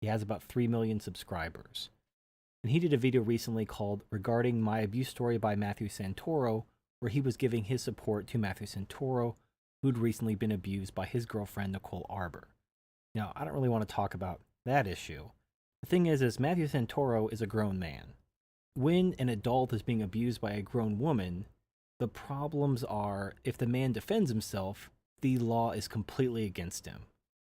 He has about 3 million subscribers. And he did a video recently called Regarding My Abuse Story by Matthew Santoro, where he was giving his support to Matthew Santoro, who'd recently been abused by his girlfriend, Nicole Arbor. Now, I don't really want to talk about that issue. The thing is Matthew Santoro is a grown man. When an adult is being abused by a grown woman, the problems are if the man defends himself, the law is completely against him.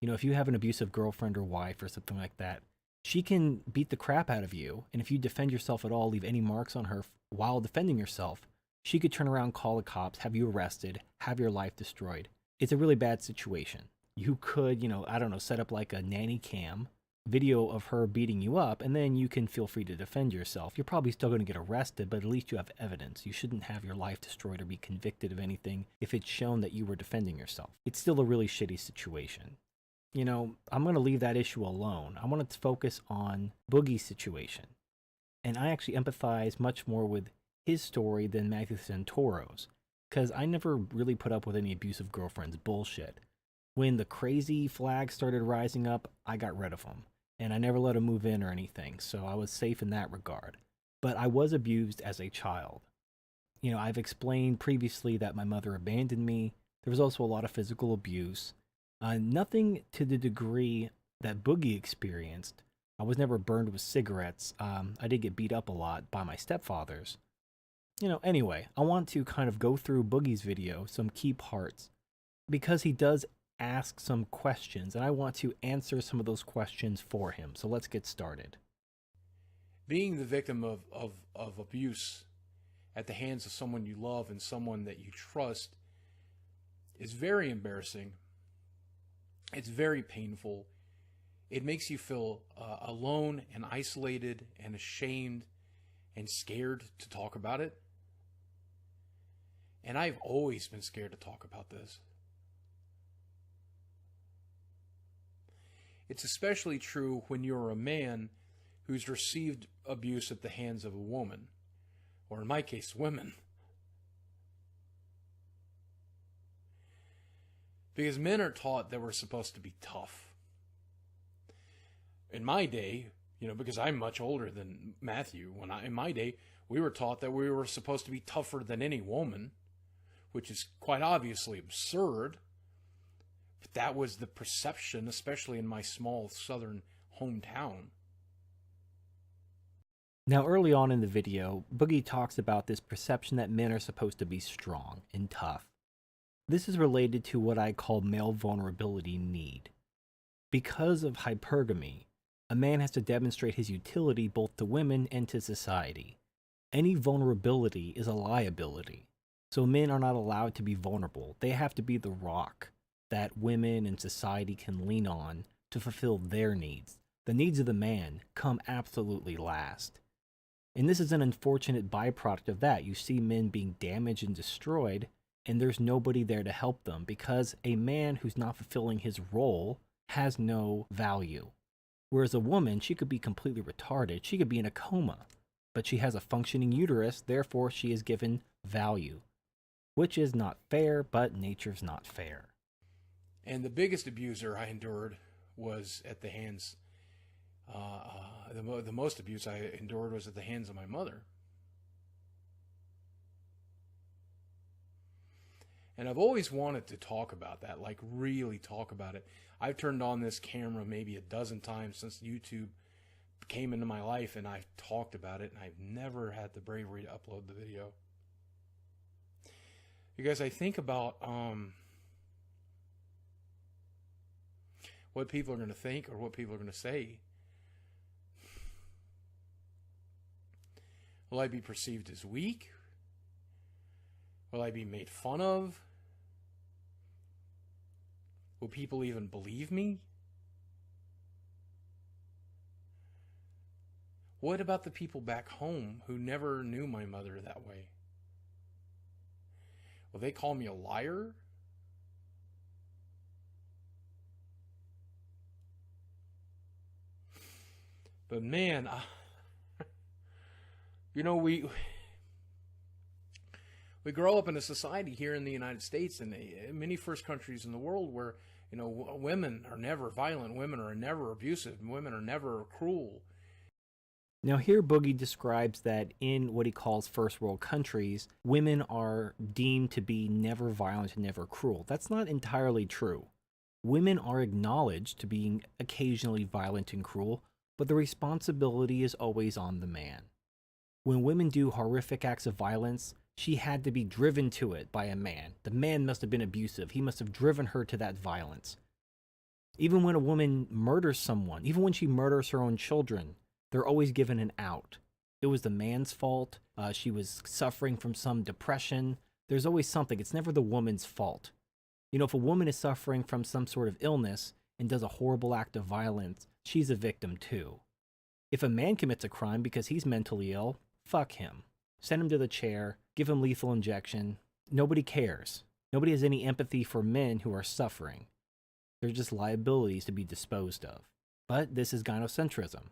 You know, if you have an abusive girlfriend or wife or something like that, she can beat the crap out of you, and if you defend yourself at all, leave any marks on her while defending yourself, she could turn around, call the cops, have you arrested, have your life destroyed. It's a really bad situation. You could, set up like a nanny cam video of her beating you up, and then you can feel free to defend yourself. You're probably still going to get arrested, but at least you have evidence. You shouldn't have your life destroyed or be convicted of anything if it's shown that you were defending yourself. It's still a really shitty situation. I'm going to leave that issue alone. I want to focus on Boogie's situation. And I actually empathize much more with his story than Matthew Santoro's, because I never really put up with any abusive girlfriend's bullshit. When the crazy flags started rising up, I got rid of them. And I never let them move in or anything, so I was safe in that regard. But I was abused as a child. I've explained previously that my mother abandoned me. There was also a lot of physical abuse. Nothing to the degree that Boogie experienced. I was never burned with cigarettes. I did get beat up a lot by my stepfathers. Anyway, I want to kind of go through Boogie's video, some key parts, because he does ask some questions, and I want to answer some of those questions for him. So let's get started. Being the victim of abuse at the hands of someone you love and someone that you trust is very embarrassing. It's very painful. It makes you feel alone and isolated and ashamed and scared to talk about it. And I've always been scared to talk about this. It's especially true when you're a man who's received abuse at the hands of a woman, or in my case, women. Because men are taught that we're supposed to be tough. In my day, because I'm much older than Matthew, in my day, we were taught that we were supposed to be tougher than any woman, which is quite obviously absurd. But that was the perception, especially in my small southern hometown. Now, early on in the video, Boogie talks about this perception that men are supposed to be strong and tough. This is related to what I call male vulnerability need. Because of hypergamy, a man has to demonstrate his utility both to women and to society. Any vulnerability is a liability. So men are not allowed to be vulnerable. They have to be the rock that women and society can lean on to fulfill their needs. The needs of the man come absolutely last. And this is an unfortunate byproduct of that. You see men being damaged and destroyed, and there's nobody there to help them because a man who's not fulfilling his role has no value. Whereas a woman, she could be completely retarded. She could be in a coma, but she has a functioning uterus, therefore she is given value, which is not fair, but nature's not fair. And the biggest abuser I endured was at the hands, the most abuse I endured was at the hands of my mother. And I've always wanted to talk about that, like really talk about it. I've turned on this camera maybe a dozen times since YouTube came into my life, and I've talked about it, and I've never had the bravery to upload the video. Because I think about what people are going to think or what people are going to say. Will I be perceived as weak? Will I be made fun of? Will people even believe me? What about the people back home who never knew my mother that way? Will they call me a liar? But man, we grow up in a society here in the United States and many first countries in the world where You know, women are never violent, women are never abusive, women are never cruel. Now, here Boogie describes that in what he calls first world countries, women are deemed to be never violent and never cruel. That's not entirely true. Women are acknowledged to being occasionally violent and cruel, but the responsibility is always on the man. When women do horrific acts of violence, she had to be driven to it by a man. The man must have been abusive. He must have driven her to that violence. Even when a woman murders someone, even when she murders her own children, they're always given an out. It was the man's fault. She was suffering from some depression. There's always something. It's never the woman's fault. You know, if a woman is suffering from some sort of illness and does a horrible act of violence, she's a victim too. If a man commits a crime because he's mentally ill, fuck him. Send him to the chair, give him lethal injection. Nobody cares. Nobody has any empathy for men who are suffering. They're just liabilities to be disposed of. But this is gynocentrism.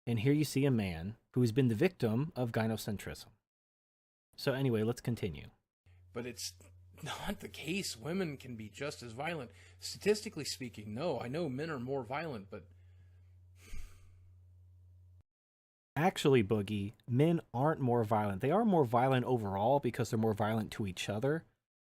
And here you see a man who has been the victim of gynocentrism. So anyway, let's continue. But it's not the case. Women can be just as violent. Statistically speaking, no. I know men are more violent, but... Actually, Boogie, men aren't more violent. They are more violent overall because they're more violent to each other.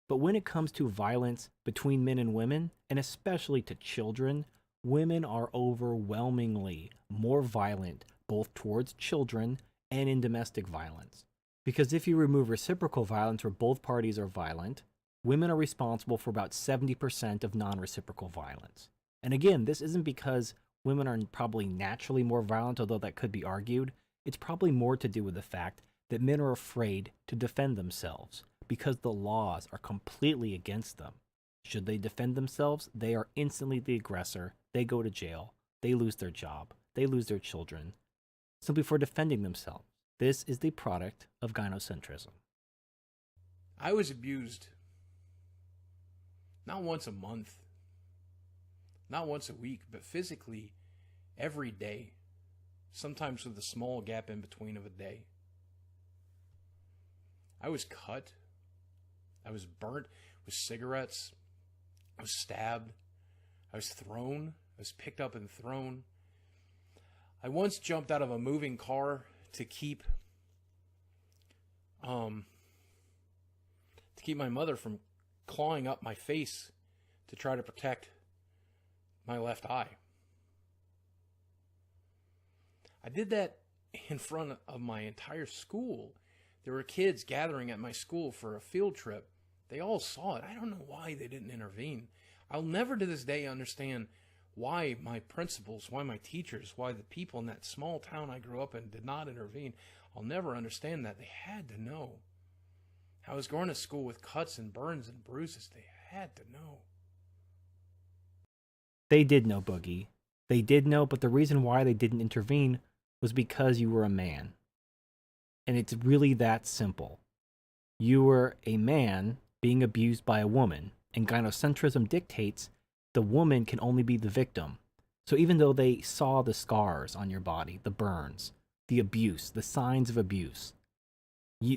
But when it comes to violence between men and women, and especially to children, women are overwhelmingly more violent both towards children and in domestic violence. Because if you remove reciprocal violence where both parties are violent, women are responsible for about 70% of non-reciprocal violence. And again, this isn't because women are probably naturally more violent, although that could be argued. It's probably more to do with the fact that men are afraid to defend themselves because the laws are completely against them. Should they defend themselves, they are instantly the aggressor. They go to jail. They lose their job. They lose their children simply for defending themselves. This is the product of gynocentrism. I was abused not once a month, not once a week, but physically every day, sometimes with a small gap in between of a day. I was cut. I was burnt with cigarettes. I was stabbed. I was thrown. I was picked up and thrown. I once jumped out of a moving car to keep my mother from clawing up my face to try to protect my left eye. I did that in front of my entire school. There were kids gathering at my school for a field trip. They all saw it. I don't know why they didn't intervene. I'll never to this day understand why my principals, why my teachers, why the people in that small town I grew up in did not intervene. I'll never understand that. They had to know. I was going to school with cuts and burns and bruises. They had to know. They did know, Boogie. They did know, but the reason why they didn't intervene was because you were a man. And it's really that simple. You were a man being abused by a woman, and gynocentrism dictates the woman can only be the victim. So even though they saw the scars on your body, the burns, the abuse, the signs of abuse,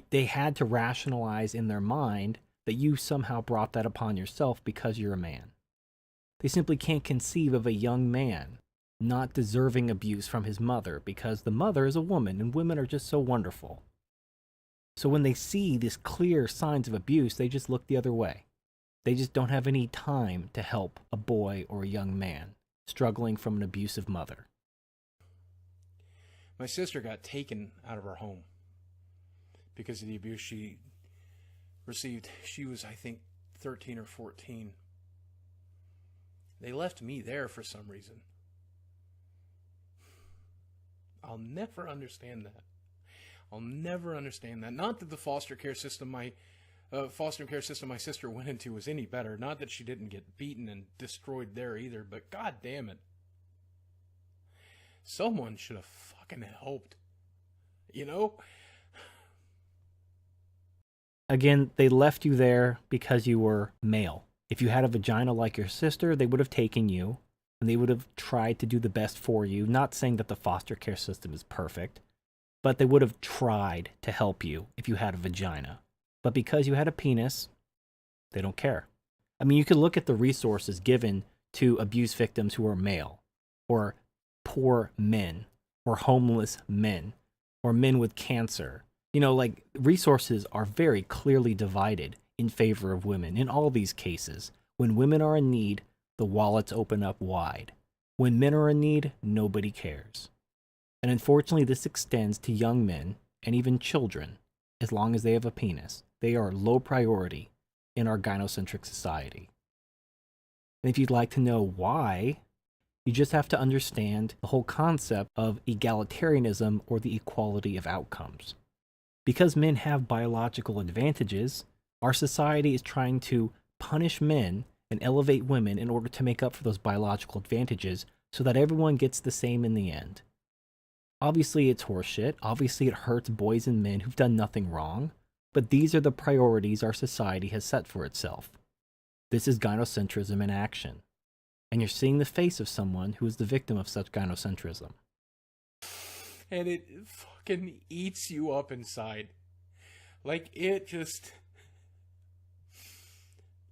they had to rationalize in their mind that you somehow brought that upon yourself because you're a man. They simply can't conceive of a young man not deserving abuse from his mother because the mother is a woman and women are just so wonderful. So when they see these clear signs of abuse, they just look the other way. They just don't have any time to help a boy or a young man struggling from an abusive mother. My sister got taken out of her home because of the abuse she received. She was, I think, 13 or 14. They left me there for some reason. I'll never understand that. I'll never understand that. Not that the foster care system my sister went into was any better. Not that she didn't get beaten and destroyed there either. But god damn it, someone should have fucking helped. You know? Again, they left you there because you were male. If you had a vagina like your sister, they would have taken you, and they would have tried to do the best for you. Not saying that the foster care system is perfect, but they would have tried to help you if you had a vagina. But because you had a penis, they don't care. I mean, you could look at the resources given to abuse victims who are male, or poor men, or homeless men, or men with cancer. You know, like, resources are very clearly divided in favor of women in all these cases. When women are in need, the wallets open up wide. When men are in need, nobody cares. And unfortunately, this extends to young men and even children. As long as they have a penis, they are low priority in our gynocentric society. And if you'd like to know why, you just have to understand the whole concept of egalitarianism, or the equality of outcomes. Because men have biological advantages, our society is trying to punish men and elevate women in order to make up for those biological advantages so that everyone gets the same in the end. Obviously, it's horseshit. Obviously, it hurts boys and men who've done nothing wrong. But these are the priorities our society has set for itself. This is gynocentrism in action. And you're seeing the face of someone who is the victim of such gynocentrism. And it fucking eats you up inside. Like, it just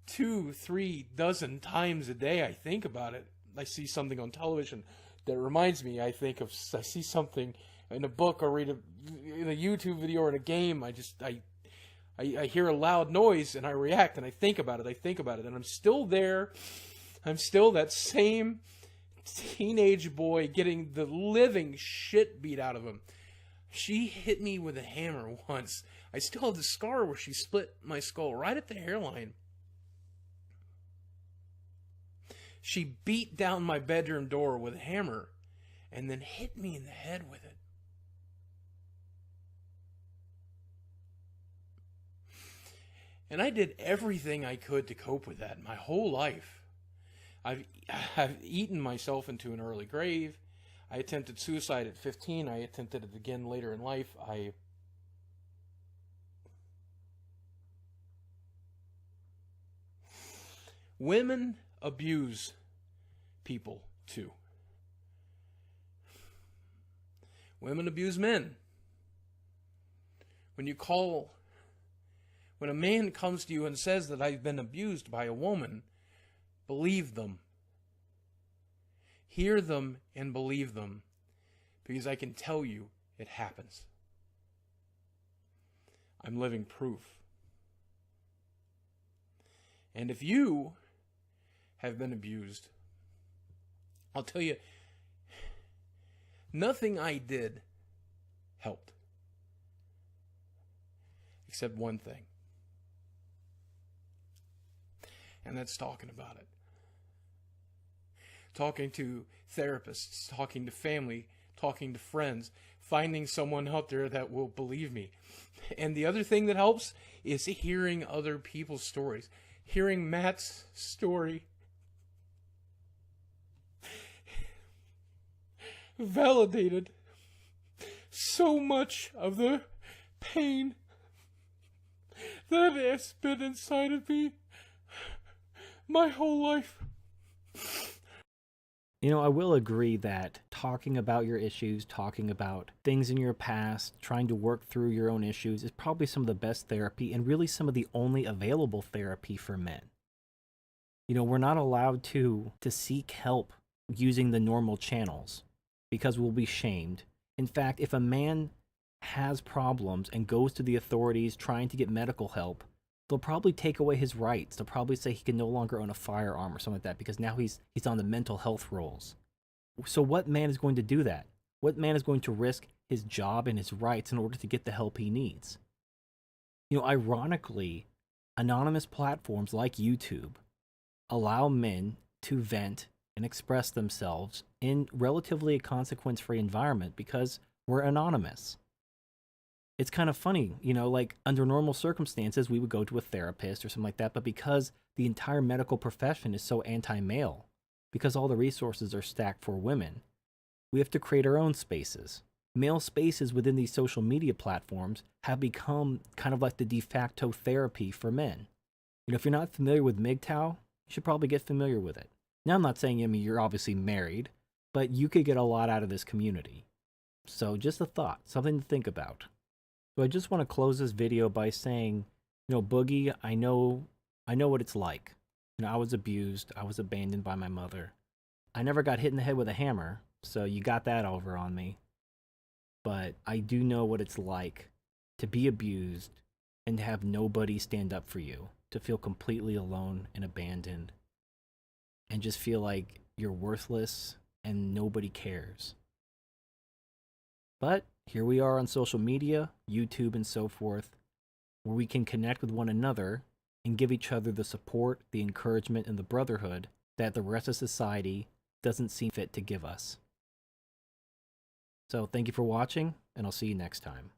2-3 dozen times a day I think about it. I see something on television that reminds me. I see something in a book, or read in a YouTube video, or in a game. I hear a loud noise and I react, and I think about it, and I'm still there. I'm still that same teenage boy getting the living shit beat out of him. She hit me with a hammer once. I still have the scar where she split my skull right at the hairline. She beat down my bedroom door with a hammer and then hit me in the head with it. And I did everything I could to cope with that my whole life. I've eaten myself into an early grave. I attempted suicide at 15. I attempted it again later in life. Women abuse people too. Women abuse men. When a man comes to you and says that I've been abused by a woman, believe them. Hear them and believe them, because I can tell you it happens. I'm living proof. And if you have been abused, I'll tell you, nothing I did helped. Except one thing. And that's talking about it. Talking to therapists, talking to family, talking to friends, finding someone out there that will believe me. And the other thing that helps is hearing other people's stories. Hearing Matt's story validated so much of the pain that has been inside of me my whole life. You know, I will agree that talking about your issues, talking about things in your past, trying to work through your own issues is probably some of the best therapy, and really some of the only available therapy for men. You know, we're not allowed to seek help using the normal channels because we'll be shamed. In fact, if a man has problems and goes to the authorities trying to get medical help, they'll probably take away his rights. They'll probably say he can no longer own a firearm or something like that because now he's on the mental health rolls. So what man is going to do that? What man is going to risk his job and his rights in order to get the help he needs? You know, ironically, anonymous platforms like YouTube allow men to vent and express themselves in relatively a consequence-free environment because we're anonymous. It's kind of funny, you know, like under normal circumstances, we would go to a therapist or something like that. But because the entire medical profession is so anti-male, because all the resources are stacked for women, we have to create our own spaces. Male spaces within these social media platforms have become kind of like the de facto therapy for men. You know, if you're not familiar with MGTOW, you should probably get familiar with it. Now, I'm not saying, I mean, you're obviously married, but you could get a lot out of this community. So just a thought, something to think about. So I just want to close this video by saying, you know, Boogie, I know what it's like. You I was abused. I was abandoned by my mother. I never got hit in the head with a hammer, so you got that over on me. But I do know what it's like to be abused and to have nobody stand up for you, to feel completely alone and abandoned, and just feel like you're worthless and nobody cares. But here we are on social media, YouTube, and so forth, where we can connect with one another and give each other the support, the encouragement, and the brotherhood that the rest of society doesn't seem fit to give us. So thank you for watching, and I'll see you next time.